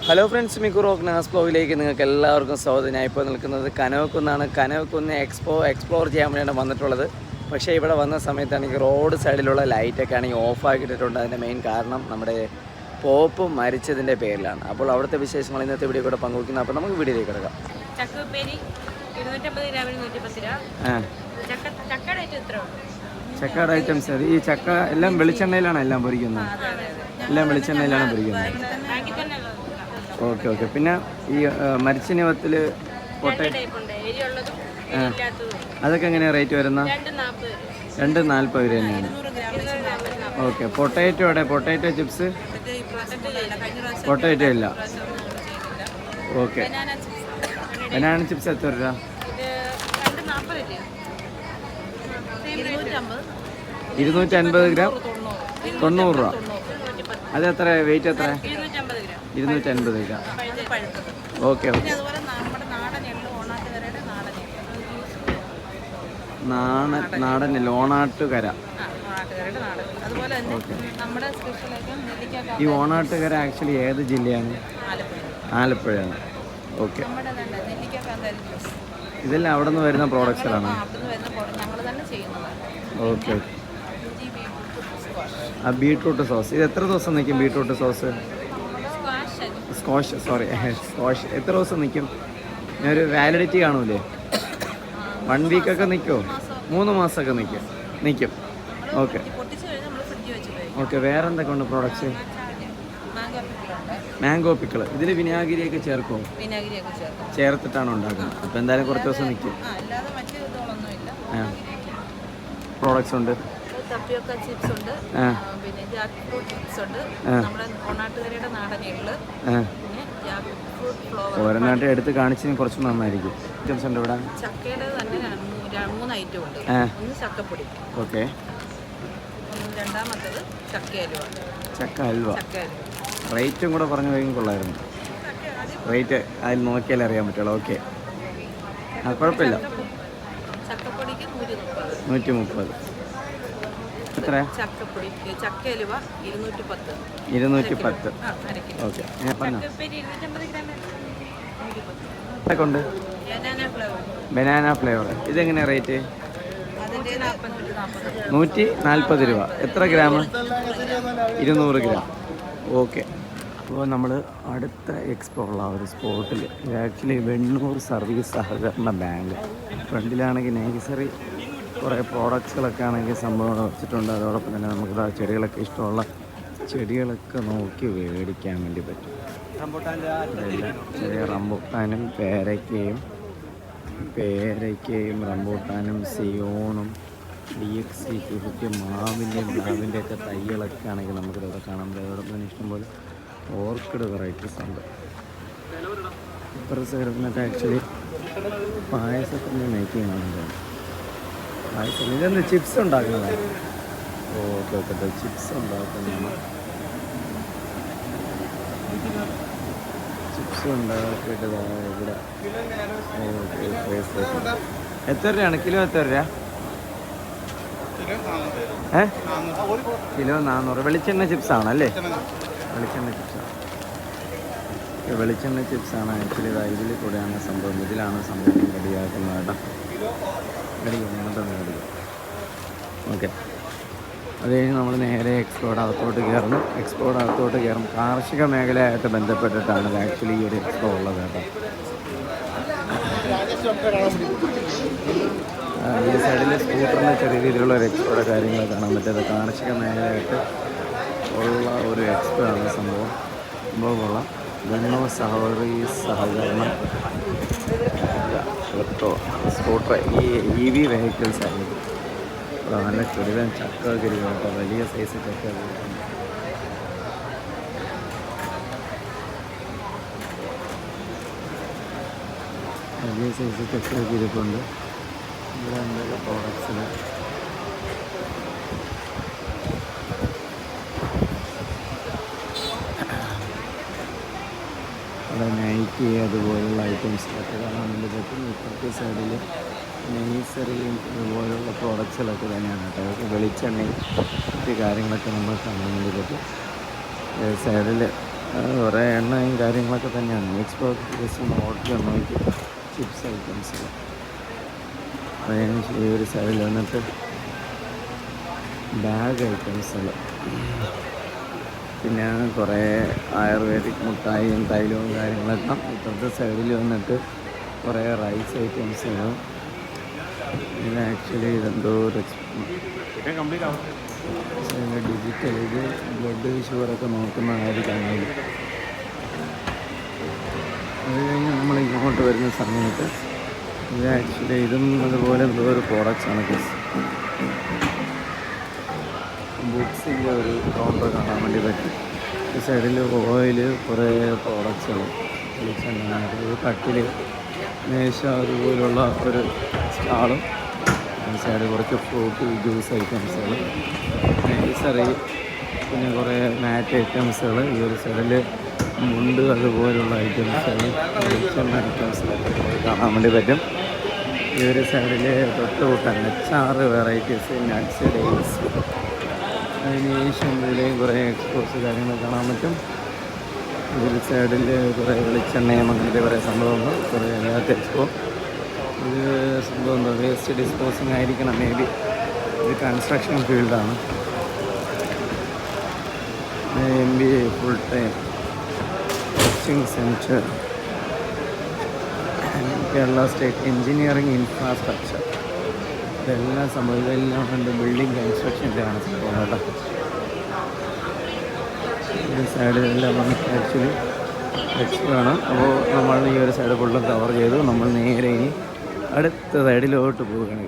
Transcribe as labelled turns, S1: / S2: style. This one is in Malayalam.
S1: ഹലോ ഫ്രണ്ട്സ്, മിക്കു റോക്നാസ് ബ്ലോഗിലേക്ക് നിങ്ങൾക്ക് എല്ലാവർക്കും സ്വാഗതം. ഞാൻ ഇപ്പോൾ നിൽക്കുന്നത് കനവക്കുന്നാണ്. കനവക്കുന്ന് എക്സ്പ്ലോർ ചെയ്യാൻ വേണ്ടിയാണ് വന്നിട്ടുള്ളത്. പക്ഷേ ഇവിടെ വന്ന സമയത്താണെങ്കിൽ റോഡ് സൈഡിലുള്ള ലൈറ്റൊക്കെ ആണെങ്കിൽ ഓഫാക്കിയിട്ടുണ്ട്. അതിൻ്റെ മെയിൻ കാരണം നമ്മുടെ പോപ്പ് മരിച്ചതിൻ്റെ പേരിലാണ്. അപ്പോൾ അവിടുത്തെ വിശേഷങ്ങൾ ഇന്നത്തെ വീഡിയോ കൂടെ പങ്കുവയ്ക്കുന്നത്. അപ്പോൾ നമുക്ക് വീഡിയോയിലേക്ക് കിടക്കാം. ചക്കയുടെ ഐറ്റംസ് ഈ ചക്ക എല്ലാം വെളിച്ചെണ്ണയിലാണ് എല്ലാം പൊരിക്കുന്നത്. എല്ലാം വെളിച്ചെണ്ണയിലാണ് പൊരിക്കുന്നത്. Okay okay. പിന്നെ ഈ മരിച്ചിനവത്തിൽ അതൊക്കെ എങ്ങനെയാണ് റേറ്റ് വരുന്നത്? 240 രൂപ തന്നെയാണ്. ഓക്കെ. പൊട്ടാറ്റോ ചിപ്സ് പൊട്ടാറ്റോ ഇല്ല. ഓക്കെ. ബനാന ചിപ്സ് എത്ര രൂപ? 250 ഗ്രാം 90 രൂപ. അത് എത്ര വെയിറ്റ്? എത്ര? 250 ഗ്രാം. Okay okay. നാടൻ ഓണാട്ടുകര. ഈ ഓണാട്ടുകര ആക്ച്വലി ഏത് ജില്ലയാണ്? ആലപ്പുഴയാണ്. ഓക്കെ. ഇതെല്ലാം അവിടെ നിന്ന് വരുന്ന പ്രോഡക്റ്റ്സുകളാണ്. ഓക്കെ. ആ ബീട്രൂട്ട് സോസ് ഇത് എത്ര ദിവസം നിൽക്കും? ബീട്രൂട്ട് സോസ് സ്ക്വാഷ് എത്ര ദിവസം നിൽക്കും? ഒരു വാലിഡിറ്റി കാണൂലേ? 1 വീക്കൊക്കെ നിൽക്കുമോ? 3 മാസമൊക്കെ നിൽക്കും. Okay okay. വേറെ എന്തൊക്കെ ഉണ്ട് പ്രോഡക്ട്സ്? Mango pickle. ഇതിൽ വിനാഗിരിയൊക്കെ ചേർക്കുമോ? ചേർത്തിട്ടാണ് ഉണ്ടാക്കുന്നത്. അപ്പോൾ എന്തായാലും കുറച്ച് ദിവസം നിൽക്കും. പ്രോഡക്ട്സ് ഉണ്ട്. ചിപ്സ് ഉണ്ട്, പിന്നെ ജാക്ക് ഫ്രൂട്ട് ചിപ്സ് ഉണ്ട്, നമ്മുടെ ഓണാട്ടുകരയുടെ നാടൻ എള്ള്, പിന്നെ ജാക്ക് ഫ്രൂട്ട് ഫ്ലോവർ. ഓരോ നാട്ടിൽ എടുത്ത് കാണിച്ചതിന് കുറച്ച് നന്നായിരിക്കും. ഐറ്റംസ് ഉണ്ട് ഇവിടെ. ചക്കയുടെ തന്നെ 3 ഐറ്റം ഉണ്ട്. ഒന്ന് ചക്കപ്പൊടി. ഓക്കെ. രണ്ടാമത്തത് ചക്ക ഹൽവ. റേറ്റും കൂടെ പറഞ്ഞു കഴിഞ്ഞാൽ കൊള്ളായിരുന്നു. റേറ്റ് അതിൽ നോക്കിയാലേ അറിയാൻ പറ്റുള്ളൂ. ഓക്കെ. ആ കുഴപ്പമില്ല. ചക്കപ്പൊടിക്ക് 130. എത്ര? ചക്കപ്പൊടി ചക്ക ഹൽവ 210. ഓക്കെ. ഉണ്ട് ബനാന ഫ്ലേവർ. ഇതെങ്ങനെയാണ് റേറ്റ്? 140 രൂപ. എത്ര ഗ്രാം? 200 ഗ്രാം. ഓക്കെ. അപ്പോൾ നമ്മൾ അടുത്ത എക്സ്പ്ലോറുള്ള ഒരു സ്പോട്ടിൽ, ഇത് ആക്ച്വലി വെണ്ണൂർ സർവീസ് സഹകരണ ബാങ്ക്. ഫ്രണ്ടിലാണെങ്കിൽ നഴ്സറി കുറേ പ്രോഡക്ട്സുകളൊക്കെ ആണെങ്കിൽ സംഭവം വെച്ചിട്ടുണ്ട്. അതോടൊപ്പം തന്നെ നമുക്കിത് ആ ചെടികളൊക്കെ ഇഷ്ടമുള്ള ചെടികളൊക്കെ നോക്കി മേടിക്കാൻ വേണ്ടി പറ്റും. ചെറിയ റംബൂട്ടാനും പേരയ്ക്കയും റംബൂട്ടാനും സിയോണും DXC50 മാവിൻ്റെ ഒക്കെ തൈകളൊക്കെ ആണെങ്കിൽ നമുക്കിവിടെ കാണാൻ പറ്റും. അതോടൊപ്പം തന്നെ ഇഷ്ടംപോലെ ഓർക്കിഡ് വെറൈറ്റീസ് ഉണ്ട്. ഇപ്പുറത്തെ സൈഡിനൊക്കെ ആക്ച്വലി പായസത്തിൻ്റെ മേക്കിംഗ് ആണെന്ന് തോന്നുന്നു. പായസം ഇതെന്ത് ചിപ്സ് ഉണ്ടാക്കുന്നതാണ്? Okay okay. ചിപ്സ് ഉണ്ടാക്കുന്നതാണ്. ചിപ്സ് ഉണ്ടാക്കിയിട്ട് ഇവിടെ. എത്ര രൂപയാണ് കിലോ? എത്ര രൂപ? കിലോ 400. വെളിച്ചെണ്ണ ചിപ്സാണല്ലേ? വെളിച്ചെണ്ണ ചിപ്സാണ് ആക്ച്വലി. ഇതിൽ കൂടെയാണ് സംഭവം. ഇതിലാണ് സംഭവം റെഡിയാക്കുന്നത് കേട്ടോ. മേടിക്കും. ഓക്കെ. അത് കഴിഞ്ഞ് നമ്മൾ നേരെ എക്സ്പോർട്ട് അകത്തോട്ട് കയറും. കാർഷിക മേഖലയായിട്ട് ബന്ധപ്പെട്ടിട്ടാണ് ആക്ച്വലി ഈ ഒരു എക്സ്പോ ഉള്ളത് കേട്ടോ. ഈ സൈഡിൽ സ്കൂട്ടറിന് ചെറിയ രീതിയിലുള്ള ഒരു എക്സ്പോയുടെ കാര്യങ്ങൾ കാണാൻ പറ്റുന്നത്. കാർഷിക മേഖലയായിട്ട് ഉള്ള ഒരു എക്സ്പോ ആണ് സംഭവമുള്ള വെണ്ണൂർ സർവീസ് സഹകരണ സ്കൂട്ടർ. ഈ EV വെഹിക്കിൾസ് ആയിരുന്നു. നല്ല ചെറുതാൻ ചക്ക കേട്ടോ. വലിയ സൈസ് ചക്ക. വലിയ സൈസ് ചക്ക ഇരിപ്പുണ്ട്. ഇവിടെ എന്തൊക്കെ പ്രോഡക്ട്സിൽ അവിടെ നൈറ്റി അതുപോലുള്ള ഐറ്റംസിലൊക്കെ കാണാൻ വേണ്ടി പറ്റും. ഇപ്പുറത്തെ സൈഡിൽ നെയ്സറിയും അതുപോലുള്ള പ്രോഡക്ട്സുകളൊക്കെ തന്നെയാണ് കേട്ടോ. അതൊക്കെ വെളിച്ചെണ്ണയും മറ്റ് കാര്യങ്ങളൊക്കെ നമ്മൾ കാണാൻ വേണ്ടി പറ്റും. സൈഡിൽ കുറേ എണ്ണയും കാര്യങ്ങളൊക്കെ തന്നെയാണ്. എക്സ്പോർട്ട് ജസ്റ്റ് ഓർഡർ നോക്കി ചിപ്സ് ഐറ്റംസ്. അതിന് ഈ ഒരു സൈഡിൽ വന്നിട്ട് ബാഗ് ഐറ്റംസുകൾ, പിന്നെ കുറേ ആയുർവേദിക് മുട്ടായിയും തൈലവും കാര്യങ്ങളൊക്കെ. ഇപ്പോഴത്തെ സൈഡിൽ വന്നിട്ട് കുറേ റൈസ് ഐറ്റംസുകൾ. ഇത് ആക്ച്വലി ഇതെന്തോ ഡിജിറ്റൽ, ഇത് ബ്ലഡ് ഷുഗറൊക്കെ നോക്കുന്ന കാര്യമാണെങ്കിൽ. അത് കഴിഞ്ഞ് നമ്മൾ ഇങ്ങോട്ട് വരുന്ന സമയത്ത് ഇത് ആക്ച്വലി ഇതും അതുപോലെ എന്തോ ഒരു പ്രോഡക്റ്റ്സാണ്. ബുക്സിൻ്റെ ഒരു കൗണ്ടർ കാണാൻ വേണ്ടി പറ്റും. ഈ സൈഡിൽ ഓയിൽ, കുറേ പ്രോഡക്റ്റ്സുകൾ, വെളിച്ചെണ്ണ, കട്ടിൽ, മേശ, അതുപോലുള്ള ഒരു സ്റ്റാളും. ഈ സൈഡ് കുറച്ച് ഫ്രൂട്ട് ജ്യൂസ് ഐറ്റംസുകൾ, നഴ്സറി, പിന്നെ കുറേ മാറ്റ് ഐറ്റംസുകൾ. ഈ ഒരു സൈഡിൽ മുണ്ട് അതുപോലുള്ള ഐറ്റംസുകൾ, വെളിച്ചെണ്ണ ഐറ്റംസുകളൊക്കെ കാണാൻ വേണ്ടി പറ്റും. ഈ ഒരു സൈഡിൽ തൊട്ടുകൂട്ടാൻ അച്ചാറ് വെറൈറ്റീസ്, നട്ട്സ്, ഡേറ്റ്സ്, അതിന് ഏഷ്യയിലെയും കുറേ എക്സ്പോർട്സ് കാര്യങ്ങൾ കാണാൻ പറ്റും. ഇതൊരു സൈഡിൽ കുറേ വെളിച്ചെണ്ണയും അങ്ങനത്തെ കുറേ സംഭവങ്ങൾ, കുറേ അതിനകത്ത് എക്സ്പോ. ഇത് സംഭവം എന്താ, വേസ്റ്റ് ഡിസ്പോസിങ് ആയിരിക്കണം മേ ബി. ഇത് കൺസ്ട്രക്ഷൻ ഫീൽഡാണ്. MBA full time coaching centre, Kerala state engineering infrastructure. ഇതെല്ലാം സംഭവം, ഇതെല്ലാം ഉണ്ട് ബിൽഡിംഗ് കൺസ്ട്രക്ഷൻ്റെ ആണ് സംഭവം കേട്ടോ. ഈ സൈഡിലെല്ലാം ആക്ച്വലി എക്സ്പോ ആണ്. അപ്പോൾ നമ്മൾ ഈ ഒരു സൈഡ് ഫുള്ളും കവർ ചെയ്തു. നമ്മൾ നേരെ ഇനി അടുത്ത സൈഡിലോട്ട് പോവുകയാണ്.